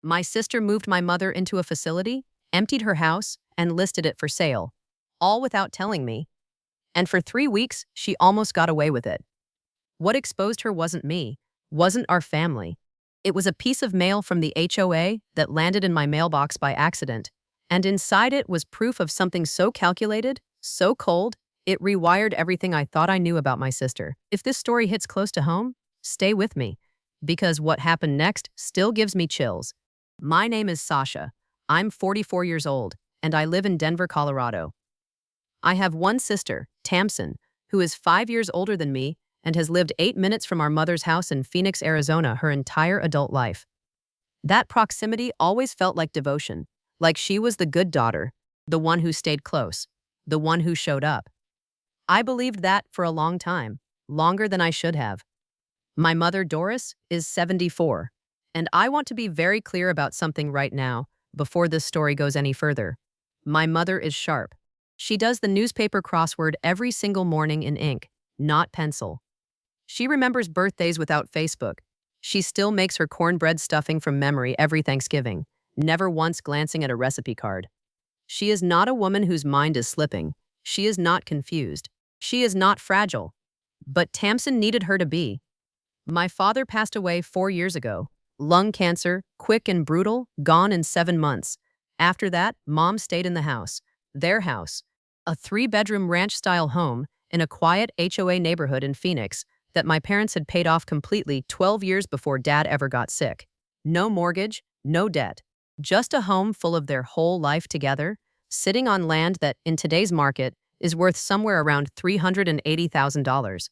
My sister moved my mother into a facility, emptied her house, and listed it for sale, all without telling me. And for 3 weeks, she almost got away with it. What exposed her wasn't me, wasn't our family. It was a piece of mail from the HOA that landed in my mailbox by accident, and inside it was proof of something so calculated, so cold, it rewired everything I thought I knew about my sister. If this story hits close to home, stay with me, because what happened next still gives me chills. My name is Sasha. I'm 44 years old, and I live in Denver, Colorado. I have one sister, Tamsin, who is 5 years older than me and has lived 8 minutes from our mother's house in Phoenix, Arizona her entire adult life. That proximity always felt like devotion, like she was the good daughter, the one who stayed close, the one who showed up. I believed that for a long time, longer than I should have. My mother, Doris, is 74, and I want to be very clear about something right now, before this story goes any further. My mother is sharp. She does the newspaper crossword every single morning in ink, not pencil. She remembers birthdays without Facebook. She still makes her cornbread stuffing from memory every Thanksgiving, never once glancing at a recipe card. She is not a woman whose mind is slipping. She is not confused. She is not fragile. But Tamsin needed her to be. My father passed away 4 years ago. Lung cancer, quick and brutal, gone in 7 months. After that, Mom stayed in the house. Their house. A 3-bedroom ranch-style home in a quiet HOA neighborhood in Phoenix that my parents had paid off completely 12 years before Dad ever got sick. No mortgage, no debt. Just a home full of their whole life together, sitting on land that, in today's market, is worth somewhere around $380,000.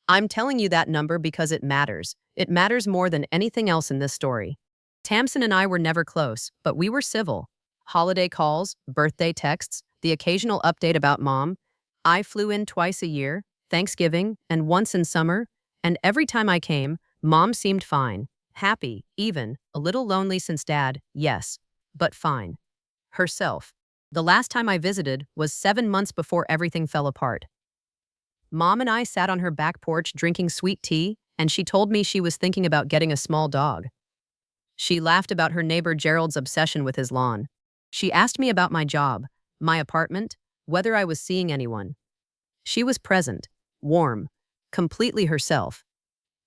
I'm telling you that number because it matters. It matters more than anything else in this story. Tamsin and I were never close, but we were civil. Holiday calls, birthday texts, the occasional update about Mom. I flew in twice a year, Thanksgiving and once in summer, and every time I came, Mom seemed fine, happy, even, a little lonely since Dad, yes, but fine. Herself. The last time I visited was 7 months before everything fell apart. Mom and I sat on her back porch drinking sweet tea, and she told me she was thinking about getting a small dog. She laughed about her neighbor Gerald's obsession with his lawn. She asked me about my job, my apartment, whether I was seeing anyone. She was present, warm, completely herself.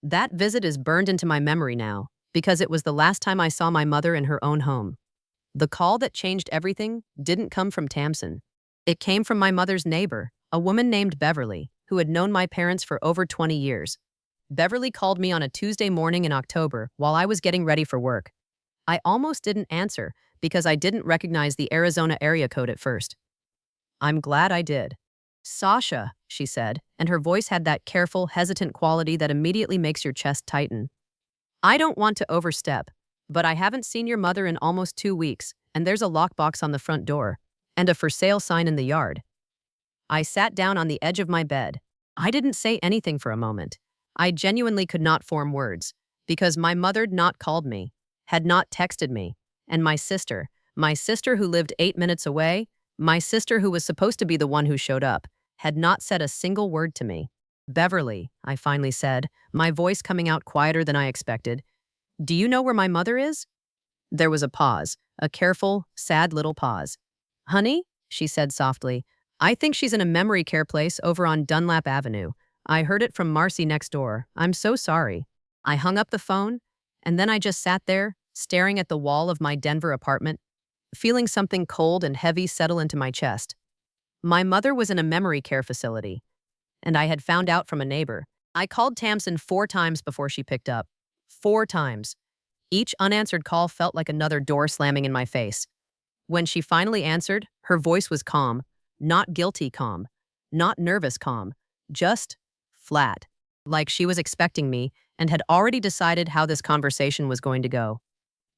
That visit is burned into my memory now, because it was the last time I saw my mother in her own home. The call that changed everything didn't come from Tamsin. It came from my mother's neighbor, a woman named Beverly, who had known my parents for over 20 years. Beverly called me on a Tuesday morning in October while I was getting ready for work. I almost didn't answer because I didn't recognize the Arizona area code at first. I'm glad I did. Sasha, she said, and her voice had that careful, hesitant quality that immediately makes your chest tighten. I don't want to overstep, but I haven't seen your mother in almost 2 weeks, and there's a lockbox on the front door, and a for sale sign in the yard. I sat down on the edge of my bed. I didn't say anything for a moment. I genuinely could not form words, because my mother'd not called me, had not texted me, and my sister who lived 8 minutes away, my sister who was supposed to be the one who showed up, had not said a single word to me. Beverly, I finally said, my voice coming out quieter than I expected. Do you know where my mother is? There was a pause, a careful, sad little pause. Honey, she said softly, I think she's in a memory care place over on Dunlap Avenue. I heard it from Marcy next door. I'm so sorry. I hung up the phone, and then I just sat there, staring at the wall of my Denver apartment, feeling something cold and heavy settle into my chest. My mother was in a memory care facility, and I had found out from a neighbor. I called Tamsin 4 times before she picked up. 4 times. Each unanswered call felt like another door slamming in my face. When she finally answered, her voice was calm, not guilty calm, not nervous calm, just flat, like she was expecting me and had already decided how this conversation was going to go.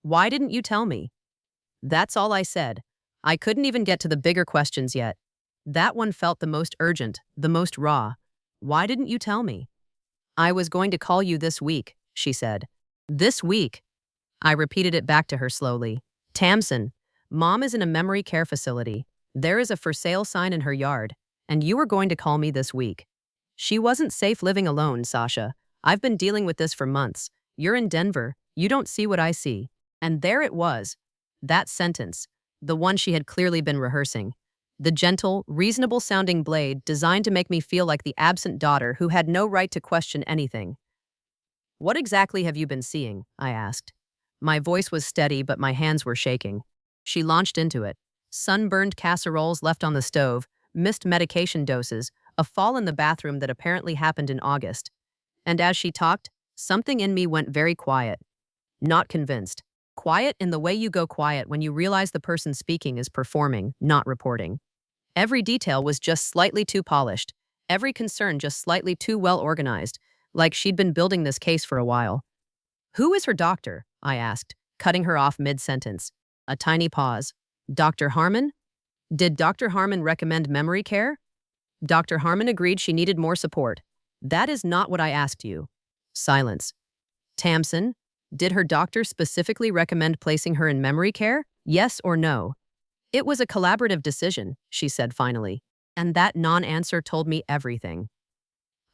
Why didn't you tell me? That's all I said. I couldn't even get to the bigger questions yet. That one felt the most urgent, the most raw. Why didn't you tell me? I was going to call you this week, she said. This week. I repeated it back to her slowly. Tamsin, Mom is in a memory care facility. There is a for sale sign in her yard, and you were going to call me this week. She wasn't safe living alone, Sasha. I've been dealing with this for months. You're in Denver. You don't see what I see. And there it was, that sentence, the one she had clearly been rehearsing. The gentle, reasonable-sounding blade designed to make me feel like the absent daughter who had no right to question anything. "What exactly have you been seeing?" I asked. My voice was steady, but my hands were shaking. She launched into it. Sunburned casseroles left on the stove, missed medication doses, a fall in the bathroom that apparently happened in August. And as she talked, something in me went very quiet. Not convinced. Quiet in the way you go quiet when you realize the person speaking is performing, not reporting. Every detail was just slightly too polished. Every concern just slightly too well organized, like she'd been building this case for a while. "Who is her doctor?" I asked, cutting her off mid-sentence. A tiny pause. "Dr. Harmon? Did Dr. Harmon recommend memory care?" Dr. Harmon agreed she needed more support. "That is not what I asked you." Silence. "Tamsin, did her doctor specifically recommend placing her in memory care? Yes or no?" "It was a collaborative decision," she said finally. And that non-answer told me everything.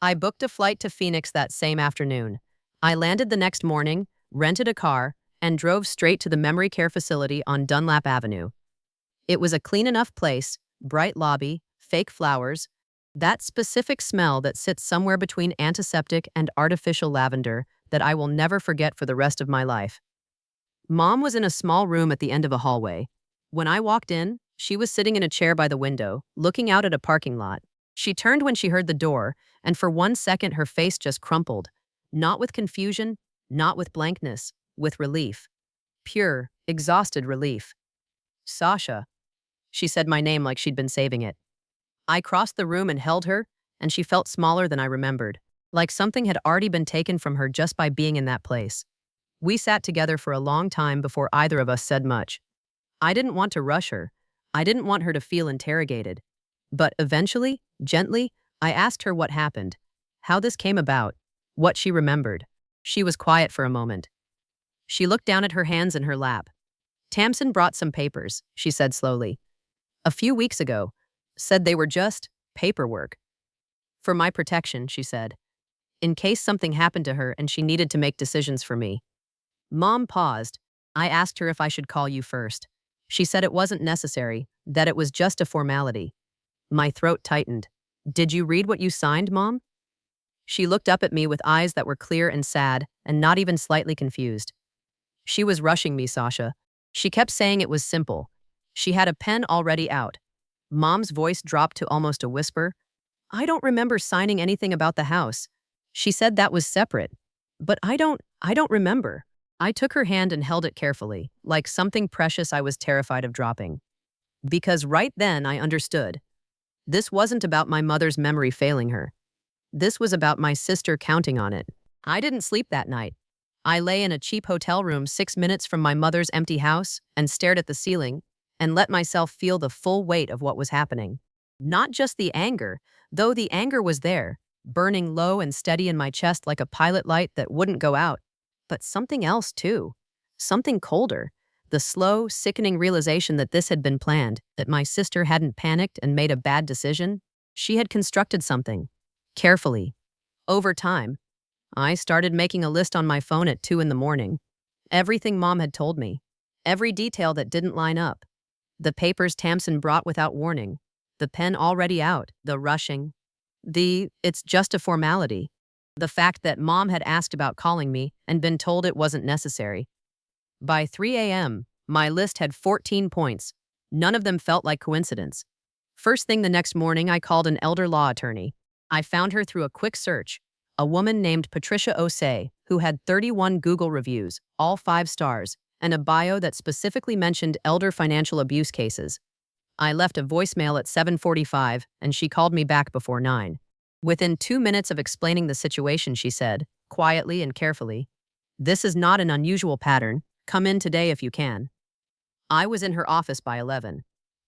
I booked a flight to Phoenix that same afternoon. I landed the next morning, rented a car, and drove straight to the memory care facility on Dunlap Avenue. It was a clean enough place, bright lobby, fake flowers, that specific smell that sits somewhere between antiseptic and artificial lavender that I will never forget for the rest of my life. Mom was in a small room at the end of a hallway. When I walked in, she was sitting in a chair by the window, looking out at a parking lot. She turned when she heard the door, and for 1 second her face just crumpled. Not with confusion, not with blankness, with relief. Pure, exhausted relief. "Sasha." She said my name like she'd been saving it. I crossed the room and held her, and she felt smaller than I remembered, like something had already been taken from her just by being in that place. We sat together for a long time before either of us said much. I didn't want to rush her. I didn't want her to feel interrogated. But eventually, gently, I asked her what happened, how this came about, what she remembered. She was quiet for a moment. She looked down at her hands in her lap. "Tamsin brought some papers," she said slowly. "A few weeks ago. Said they were just paperwork. For my protection," she said. "In case something happened to her and she needed to make decisions for me." Mom paused. I asked her if I should call you first. She said it wasn't necessary, that it was just a formality. My throat tightened. "Did you read what you signed, Mom?" She looked up at me with eyes that were clear and sad, and not even slightly confused. "She was rushing me, Sasha. She kept saying it was simple. She had a pen already out." Mom's voice dropped to almost a whisper. "I don't remember signing anything about the house. She said that was separate. But I don't remember." I took her hand and held it carefully, like something precious I was terrified of dropping. Because right then I understood. This wasn't about my mother's memory failing her. This was about my sister counting on it. I didn't sleep that night. I lay in a cheap hotel room 6 minutes from my mother's empty house and stared at the ceiling and let myself feel the full weight of what was happening. Not just the anger, though the anger was there, burning low and steady in my chest like a pilot light that wouldn't go out. But something else, too. Something colder. The slow, sickening realization that this had been planned, that my sister hadn't panicked and made a bad decision. She had constructed something. Carefully. Over time. I started making a list on my phone at 2 in the morning. Everything Mom had told me. Every detail that didn't line up. The papers Tamsin brought without warning. The pen already out. The rushing. It's just a formality. The fact that Mom had asked about calling me and been told it wasn't necessary. By 3 a.m., my list had 14 points. None of them felt like coincidence. First thing the next morning, I called an elder law attorney. I found her through a quick search. A woman named Patricia Osei, who had 31 Google reviews, all 5 stars, and a bio that specifically mentioned elder financial abuse cases. I left a voicemail at 7:45, and she called me back before 9. Within 2 minutes of explaining the situation, she said, quietly and carefully, "This is not an unusual pattern. Come in today if you can." I was in her office by 11.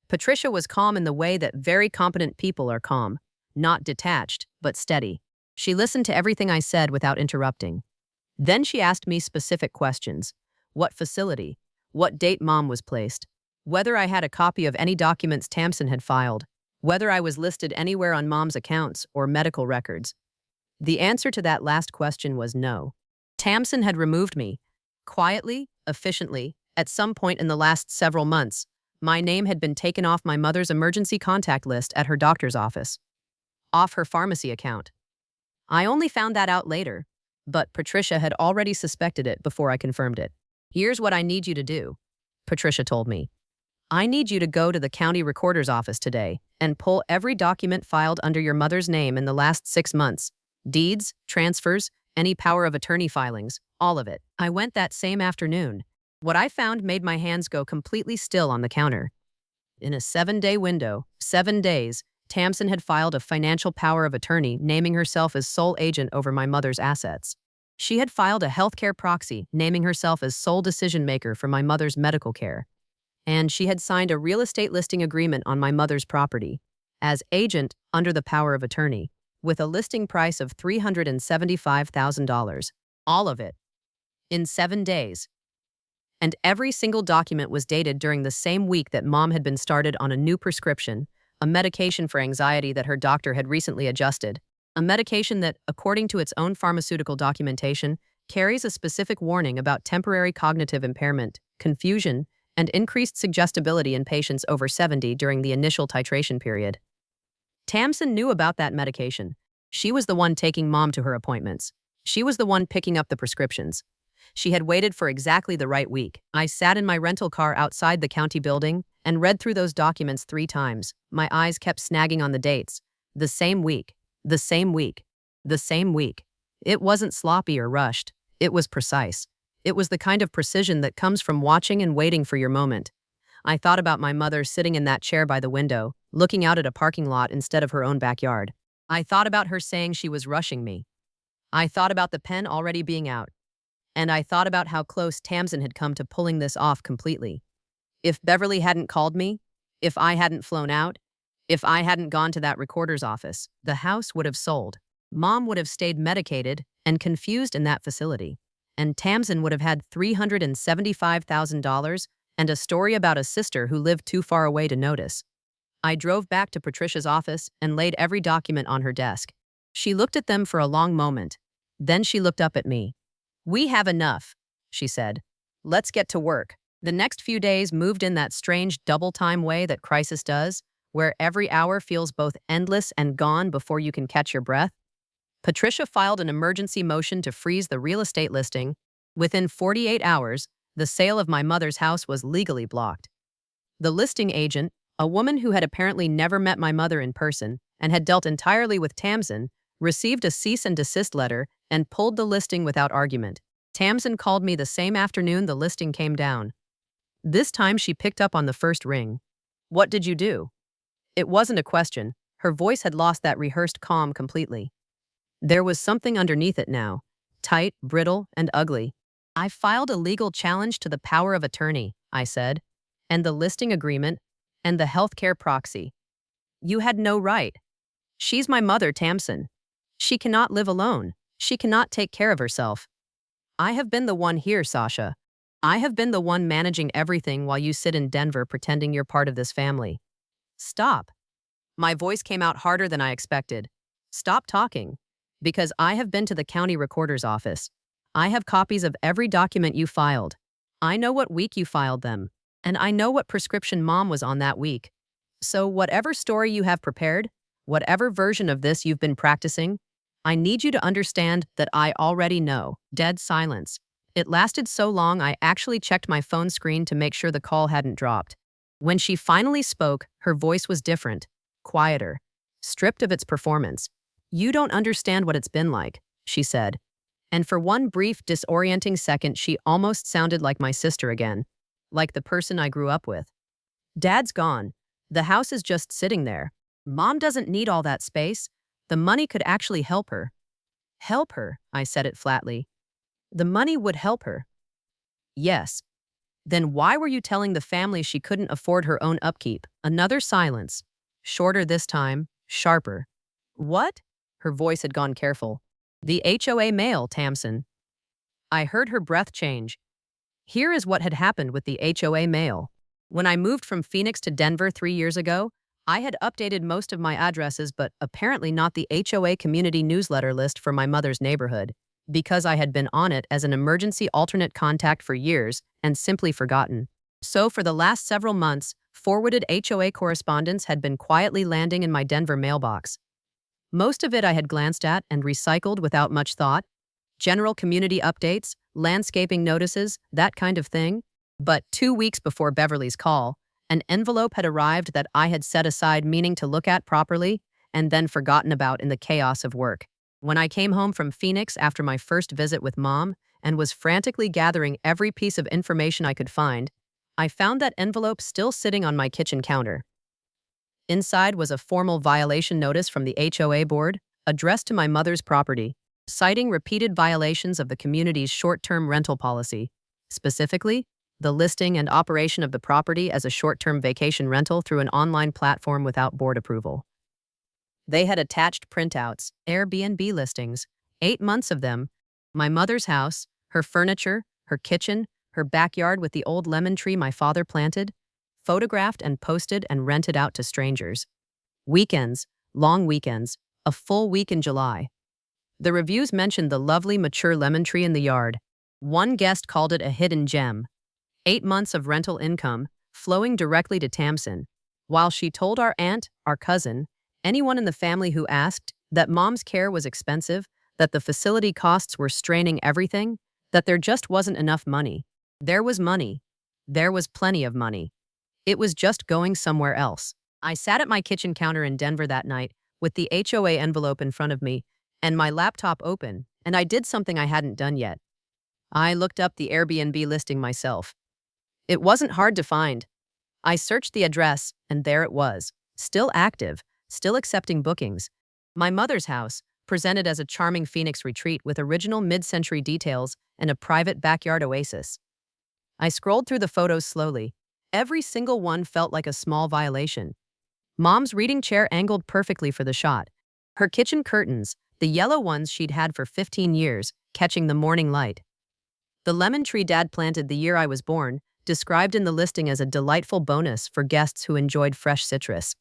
Patricia was calm in the way that very competent people are calm, not detached, but steady. She listened to everything I said without interrupting. Then she asked me specific questions. What facility? What date Mom was placed? Whether I had a copy of any documents Tamsin had filed? Whether I was listed anywhere on Mom's accounts or medical records? The answer to that last question was no. Tamsin had removed me. Quietly, efficiently, at some point in the last several months, my name had been taken off my mother's emergency contact list at her doctor's office, off her pharmacy account. I only found that out later, but Patricia had already suspected it before I confirmed it. Here's what I need you to do, Patricia told me. I need you to go to the county recorder's office today and pull every document filed under your mother's name in the last 6 months. Deeds, transfers, any power of attorney filings, all of it. I went that same afternoon. What I found made my hands go completely still on the counter. In a 7-day window, 7 days, Tamsin had filed a financial power of attorney naming herself as sole agent over my mother's assets. She had filed a healthcare proxy naming herself as sole decision maker for my mother's medical care. And she had signed a real estate listing agreement on my mother's property as agent under the power of attorney with a listing price of $375,000. All of it. In 7 days. And every single document was dated during the same week that Mom had been started on a new prescription, a medication for anxiety that her doctor had recently adjusted, a medication that, according to its own pharmaceutical documentation, carries a specific warning about temporary cognitive impairment, confusion, and increased suggestibility in patients over 70 during the initial titration period. Tamsin knew about that medication. She was the one taking Mom to her appointments. She was the one picking up the prescriptions. She had waited for exactly the right week. I sat in my rental car outside the county building and read through those documents 3 times. My eyes kept snagging on the dates. The same week. The same week. The same week. It wasn't sloppy or rushed. It was precise. It was the kind of precision that comes from watching and waiting for your moment. I thought about my mother sitting in that chair by the window, looking out at a parking lot instead of her own backyard. I thought about her saying she was rushing me. I thought about the pen already being out. And I thought about how close Tamsin had come to pulling this off completely. If Beverly hadn't called me, if I hadn't flown out, if I hadn't gone to that recorder's office, the house would have sold. Mom would have stayed medicated and confused in that facility. And Tamsin would have had $375,000 and a story about a sister who lived too far away to notice. I drove back to Patricia's office and laid every document on her desk. She looked at them for a long moment. Then she looked up at me. "We have enough," she said. "Let's get to work." The next few days moved in that strange double-time way that crisis does, where every hour feels both endless and gone before you can catch your breath. Patricia filed an emergency motion to freeze the real estate listing. Within 48 hours, the sale of my mother's house was legally blocked. The listing agent, a woman who had apparently never met my mother in person and had dealt entirely with Tamsin, received a cease and desist letter and pulled the listing without argument. Tamsin called me the same afternoon the listing came down. This time she picked up on the first ring. "What did you do?" It wasn't a question. Her voice had lost that rehearsed calm completely. There was something underneath it now, tight, brittle, and ugly. "I filed a legal challenge to the power of attorney," I said, "and the listing agreement, and the healthcare proxy. You had no right. She's my mother, Tamsin. She cannot live alone. She cannot take care of herself. I have been the one here, Sasha. I have been the one managing everything while you sit in Denver pretending you're part of this family. Stop." My voice came out harder than I expected. "Stop talking. Because I have been to the county recorder's office. I have copies of every document you filed. I know what week you filed them. And I know what prescription Mom was on that week. So whatever story you have prepared, whatever version of this you've been practicing, I need you to understand that I already know." Dead silence. It lasted so long I actually checked my phone screen to make sure the call hadn't dropped. When she finally spoke, her voice was different, quieter, stripped of its performance. "You don't understand what it's been like," she said. And for one brief, disorienting second, she almost sounded like my sister again, like the person I grew up with. "Dad's gone. The house is just sitting there. Mom doesn't need all that space. The money could actually help her." "Help her," I said it flatly. "The money would help her." "Yes." "Then why were you telling the family she couldn't afford her own upkeep?" Another silence. Shorter this time, sharper. "What?" Her voice had gone careful. "The HOA mail, Tamsin." I heard her breath change. Here is what had happened with the HOA mail. When I moved from Phoenix to Denver 3 years ago, I had updated most of my addresses but apparently not the HOA community newsletter list for my mother's neighborhood. because I had been on it as an emergency alternate contact for years and simply forgotten. So, for the last several months, forwarded HOA correspondence had been quietly landing in my Denver mailbox. Most of it I had glanced at and recycled without much thought. General community updates, landscaping notices, that kind of thing. But 2 weeks before Beverly's call, an envelope had arrived that I had set aside meaning to look at properly and then forgotten about in the chaos of work. When I came home from Phoenix after my first visit with Mom and was frantically gathering every piece of information I could find, I found that envelope still sitting on my kitchen counter. Inside was a formal violation notice from the HOA board, addressed to my mother's property, citing repeated violations of the community's short-term rental policy, specifically, the listing and operation of the property as a short-term vacation rental through an online platform without board approval. They had attached printouts, Airbnb listings, 8 months of them, my mother's house, her furniture, her kitchen, her backyard with the old lemon tree my father planted, photographed and posted and rented out to strangers. Weekends, long weekends, a full week in July. The reviews mentioned the lovely mature lemon tree in the yard. One guest called it a hidden gem. 8 months of rental income, flowing directly to Tamsin, while she told our aunt, our cousin, anyone in the family who asked, that Mom's care was expensive, that the facility costs were straining everything, that there just wasn't enough money. There was money. There was plenty of money. It was just going somewhere else. I sat at my kitchen counter in Denver that night with the HOA envelope in front of me and my laptop open, and I did something I hadn't done yet. I looked up the Airbnb listing myself. It wasn't hard to find. I searched the address, and there it was, still active, still accepting bookings. My mother's house, presented as a charming Phoenix retreat with original mid-century details and a private backyard oasis. I scrolled through the photos slowly. Every single one felt like a small violation. Mom's reading chair angled perfectly for the shot. Her kitchen curtains, the yellow ones she'd had for 15 years, catching the morning light. The lemon tree Dad planted the year I was born, described in the listing as a delightful bonus for guests who enjoyed fresh citrus.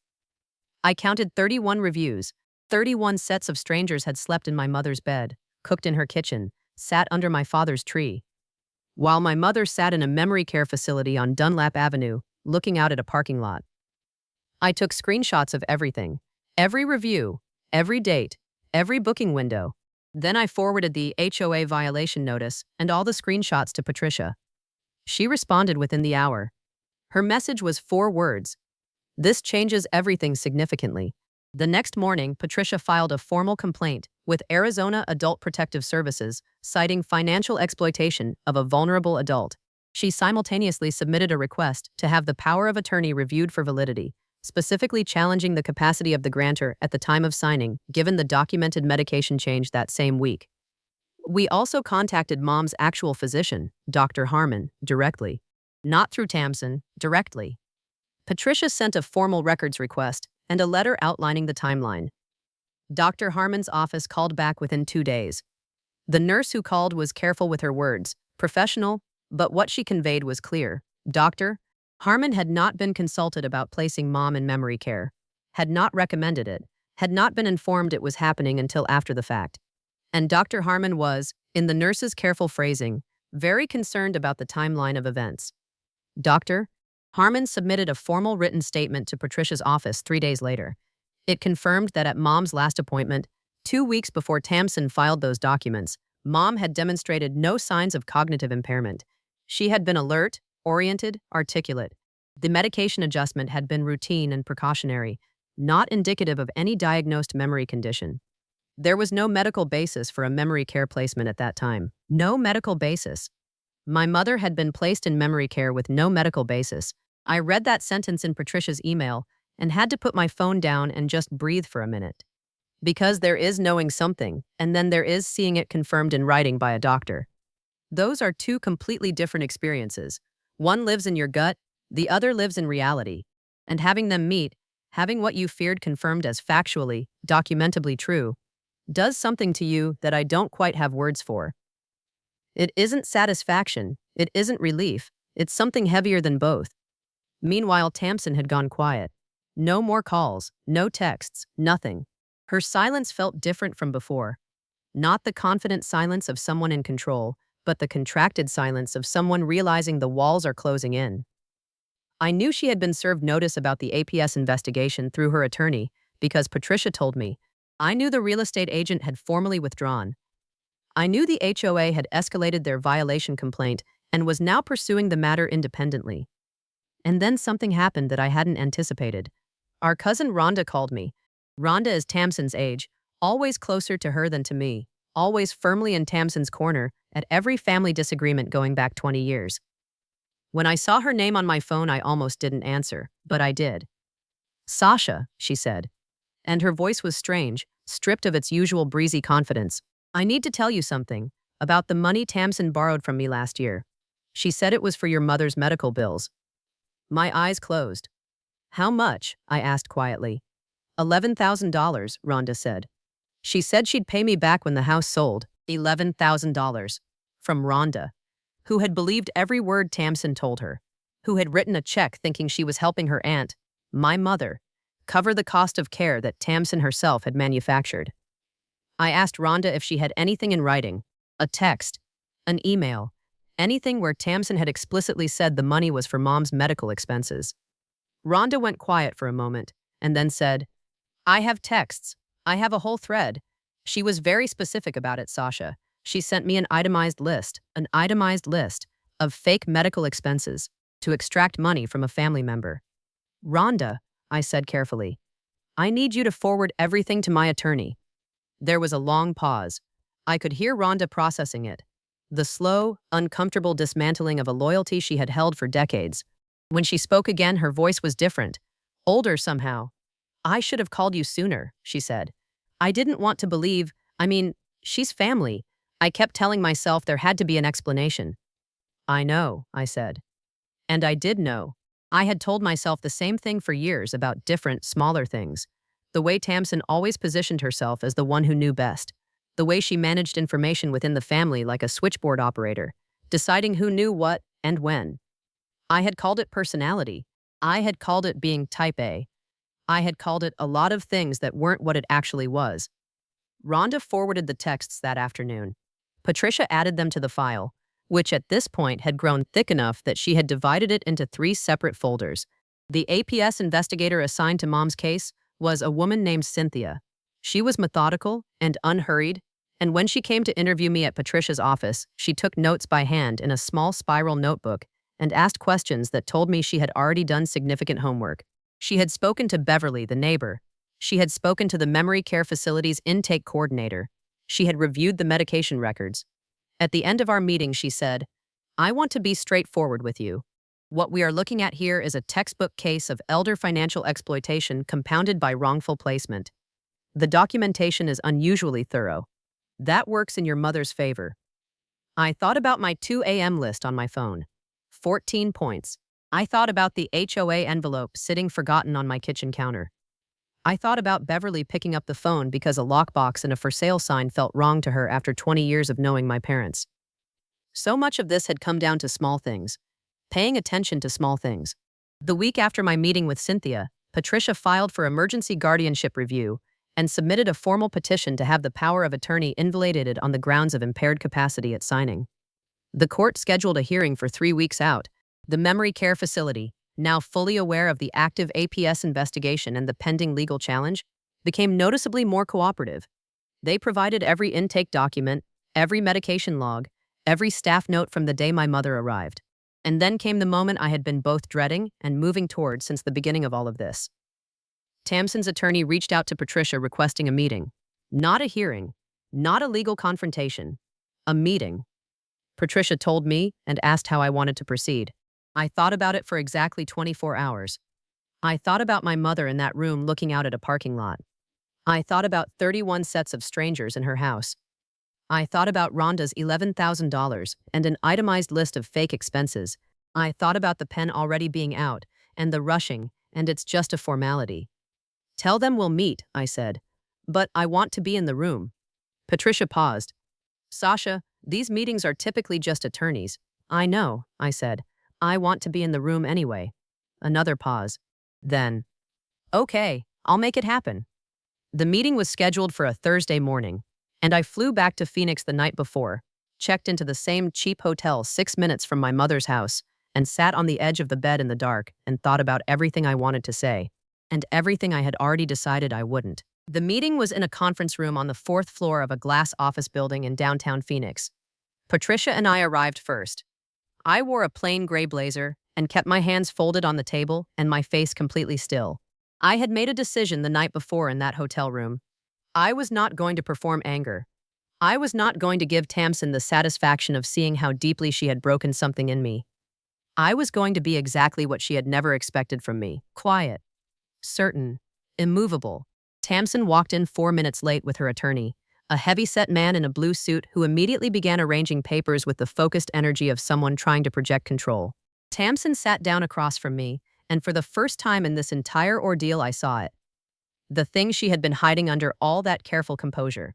I counted 31 reviews. 31 sets of strangers had slept in my mother's bed, cooked in her kitchen, sat under my father's tree, while my mother sat in a memory care facility on Dunlap Avenue, looking out at a parking lot. I took screenshots of everything, every review, every date, every booking window. Then I forwarded the HOA violation notice and all the screenshots to Patricia. She responded within the hour. Her message was 4 words. This changes everything significantly. The next morning, Patricia filed a formal complaint with Arizona Adult Protective Services, citing financial exploitation of a vulnerable adult. She simultaneously submitted a request to have the power of attorney reviewed for validity, specifically challenging the capacity of the grantor at the time of signing, given the documented medication change that same week. We also contacted Mom's actual physician, Dr. Harmon, directly. Not through Tamsin, directly. Patricia sent a formal records request and a letter outlining the timeline. Dr. Harmon's office called back within 2 days. The nurse who called was careful with her words, professional, but what she conveyed was clear. Dr. Harmon had not been consulted about placing Mom in memory care, had not recommended it, had not been informed it was happening until after the fact. And Dr. Harmon was, in the nurse's careful phrasing, very concerned about the timeline of events. Dr. Harmon submitted a formal written statement to Patricia's office 3 days later. It confirmed that at Mom's last appointment, 2 weeks before Tamsin filed those documents, Mom had demonstrated no signs of cognitive impairment. She had been alert, oriented, articulate. The medication adjustment had been routine and precautionary, not indicative of any diagnosed memory condition. There was no medical basis for a memory care placement at that time. No medical basis. My mother had been placed in memory care with no medical basis. I read that sentence in Patricia's email and had to put my phone down and just breathe for a minute. Because there is knowing something, and then there is seeing it confirmed in writing by a doctor. Those are 2 completely different experiences. One lives in your gut, the other lives in reality. And having them meet, having what you feared confirmed as factually, documentably true, does something to you that I don't quite have words for. It isn't satisfaction, it isn't relief, it's something heavier than both. Meanwhile, Tamsin had gone quiet. No more calls, no texts, nothing. Her silence felt different from before. Not the confident silence of someone in control, but the contracted silence of someone realizing the walls are closing in. I knew she had been served notice about the APS investigation through her attorney because Patricia told me. I knew the real estate agent had formally withdrawn. I knew the HOA had escalated their violation complaint and was now pursuing the matter independently. And then something happened that I hadn't anticipated. Our cousin Rhonda called me. Rhonda is Tamsin's age, always closer to her than to me, always firmly in Tamsin's corner at every family disagreement going back 20 years. When I saw her name on my phone, I almost didn't answer, but I did. "Sasha," she said, and her voice was strange, stripped of its usual breezy confidence. "I need to tell you something about the money Tamsin borrowed from me last year. She said it was for your mother's medical bills." My eyes closed. "How much?" I asked quietly. $11,000, Rhonda said. She said she'd pay me back when the house sold. $11,000. From Rhonda, who had believed every word Tamsin told her, who had written a check thinking she was helping her aunt, my mother, cover the cost of care that Tamsin herself had manufactured. I asked Rhonda if she had anything in writing, a text, an email, anything where Tamsin had explicitly said the money was for Mom's medical expenses. Rhonda went quiet for a moment and then said, "I have texts. I have a whole thread." She was very specific about it, Sasha. She sent me an itemized list of fake medical expenses to extract money from a family member. "Rhonda," I said carefully, "I need you to forward everything to my attorney." There was a long pause. I could hear Rhonda processing it. The slow, uncomfortable dismantling of a loyalty she had held for decades. When she spoke again, her voice was different, older somehow. "I should have called you sooner," she said. "I didn't want to believe, she's family. I kept telling myself there had to be an explanation." "I know," I said. And I did know. I had told myself the same thing for years about different, smaller things. The way Tamsin always positioned herself as the one who knew best. The way she managed information within the family like a switchboard operator, deciding who knew what and when. I had called it personality. I had called it being type A. I had called it a lot of things that weren't what it actually was. Rhonda forwarded the texts that afternoon. Patricia added them to the file, which at this point had grown thick enough that she had divided it into 3 separate folders. The APS investigator assigned to Mom's case was a woman named Cynthia. She was methodical and unhurried, and when she came to interview me at Patricia's office, she took notes by hand in a small spiral notebook and asked questions that told me she had already done significant homework. She had spoken to Beverly, the neighbor. She had spoken to the memory care facility's intake coordinator. She had reviewed the medication records. At the end of our meeting, she said, "I want to be straightforward with you. What we are looking at here is a textbook case of elder financial exploitation compounded by wrongful placement. The documentation is unusually thorough. That works in your mother's favor." I thought about my 2 a.m. list on my phone. 14 points. I thought about the HOA envelope sitting forgotten on my kitchen counter. I thought about Beverly picking up the phone because a lockbox and a for sale sign felt wrong to her after 20 years of knowing my parents. So much of this had come down to small things. Paying attention to small things. The week after my meeting with Cynthia, Patricia filed for emergency guardianship review and submitted a formal petition to have the power of attorney invalidated on the grounds of impaired capacity at signing. The court scheduled a hearing for 3 weeks out. The memory care facility, now fully aware of the active APS investigation and the pending legal challenge, became noticeably more cooperative. They provided every intake document, every medication log, every staff note from the day my mother arrived. And then came the moment I had been both dreading and moving toward since the beginning of all of this. Tamsin's attorney reached out to Patricia requesting a meeting. Not a hearing, not a legal confrontation, a meeting. Patricia told me and asked how I wanted to proceed. I thought about it for exactly 24 hours. I thought about my mother in that room looking out at a parking lot. I thought about 31 sets of strangers in her house. I thought about Rhonda's $11,000 and an itemized list of fake expenses. I thought about the pen already being out and the rushing, and it's just a formality. "Tell them we'll meet," I said. "But I want to be in the room." Patricia paused. "Sasha, these meetings are typically just attorneys." "I know," I said. "I want to be in the room anyway." Another pause. Then, "Okay, I'll make it happen." The meeting was scheduled for a Thursday morning. And I flew back to Phoenix the night before, checked into the same cheap hotel 6 minutes from my mother's house, and sat on the edge of the bed in the dark and thought about everything I wanted to say, and everything I had already decided I wouldn't. The meeting was in a conference room on the fourth floor of a glass office building in downtown Phoenix. Patricia and I arrived first. I wore a plain gray blazer and kept my hands folded on the table and my face completely still. I had made a decision the night before in that hotel room. I was not going to perform anger. I was not going to give Tamsin the satisfaction of seeing how deeply she had broken something in me. I was going to be exactly what she had never expected from me: quiet, certain, immovable. Tamsin walked in 4 minutes late with her attorney, a heavy-set man in a blue suit who immediately began arranging papers with the focused energy of someone trying to project control. Tamsin sat down across from me, and for the first time in this entire ordeal I saw it. The thing she had been hiding under all that careful composure.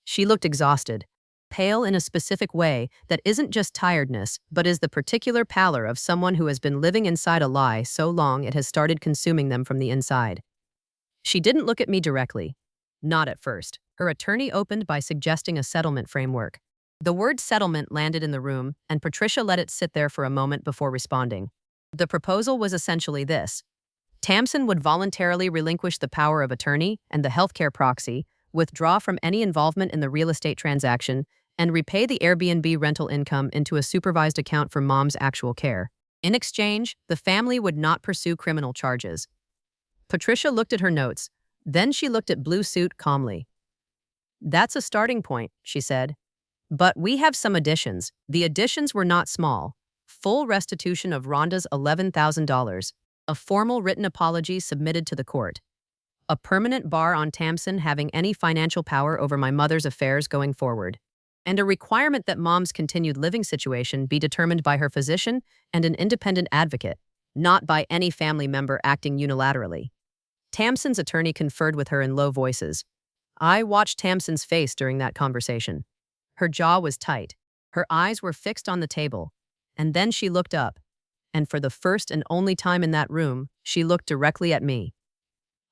She looked exhausted, pale in a specific way that isn't just tiredness, but is the particular pallor of someone who has been living inside a lie so long it has started consuming them from the inside. She didn't look at me directly. Not at first. Her attorney opened by suggesting a settlement framework. The word settlement landed in the room, and Patricia let it sit there for a moment before responding. The proposal was essentially this: Tamsin would voluntarily relinquish the power of attorney and the healthcare proxy, withdraw from any involvement in the real estate transaction, and repay the Airbnb rental income into a supervised account for mom's actual care. In exchange, the family would not pursue criminal charges. Patricia looked at her notes. Then she looked at Blue Suit calmly. "That's a starting point," she said. "But we have some additions." The additions were not small. Full restitution of Rhonda's $11,000. A formal written apology submitted to the court. A permanent bar on Tamsin having any financial power over my mother's affairs going forward. And a requirement that mom's continued living situation be determined by her physician and an independent advocate, not by any family member acting unilaterally. Tamsin's attorney conferred with her in low voices. I watched Tamsin's face during that conversation. Her jaw was tight. Her eyes were fixed on the table. And then she looked up. And for the first and only time in that room, she looked directly at me.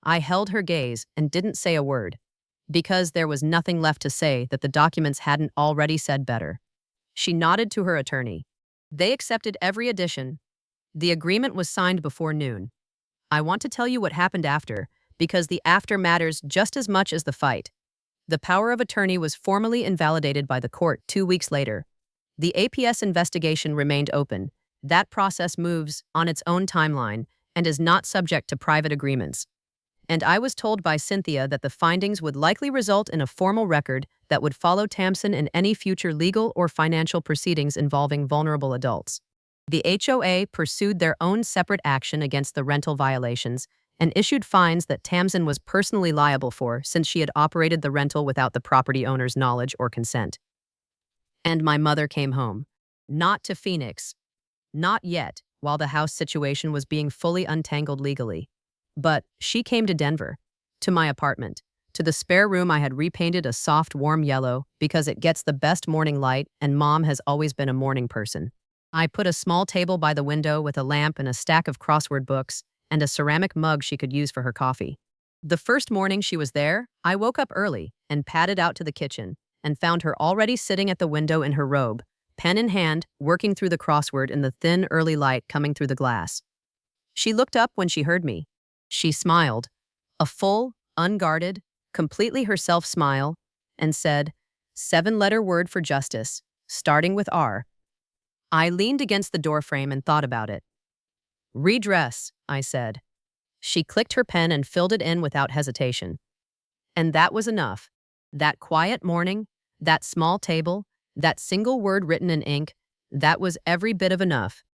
I held her gaze and didn't say a word, because there was nothing left to say that the documents hadn't already said better. She nodded to her attorney. They accepted every addition. The agreement was signed before noon. I want to tell you what happened after, because the after matters just as much as the fight. The power of attorney was formally invalidated by the court 2 weeks later. The APS investigation remained open. That process moves on its own timeline and is not subject to private agreements. And I was told by Cynthia that the findings would likely result in a formal record that would follow Tamsin in any future legal or financial proceedings involving vulnerable adults. The HOA pursued their own separate action against the rental violations and issued fines that Tamsin was personally liable for since she had operated the rental without the property owner's knowledge or consent. And my mother came home. Not to Phoenix. Not yet, while the house situation was being fully untangled legally. But she came to Denver, to my apartment, to the spare room I had repainted a soft, warm yellow because it gets the best morning light and Mom has always been a morning person. I put a small table by the window with a lamp and a stack of crossword books and a ceramic mug she could use for her coffee. The first morning she was there, I woke up early and padded out to the kitchen and found her already sitting at the window in her robe, pen in hand, working through the crossword in the thin early light coming through the glass. She looked up when she heard me. She smiled, a full, unguarded, completely herself smile, and said, 7-letter word for justice, starting with R. I leaned against the doorframe and thought about it. Redress, I said. She clicked her pen and filled it in without hesitation. And that was enough. That quiet morning, that small table, that single word written in ink, that was every bit of enough.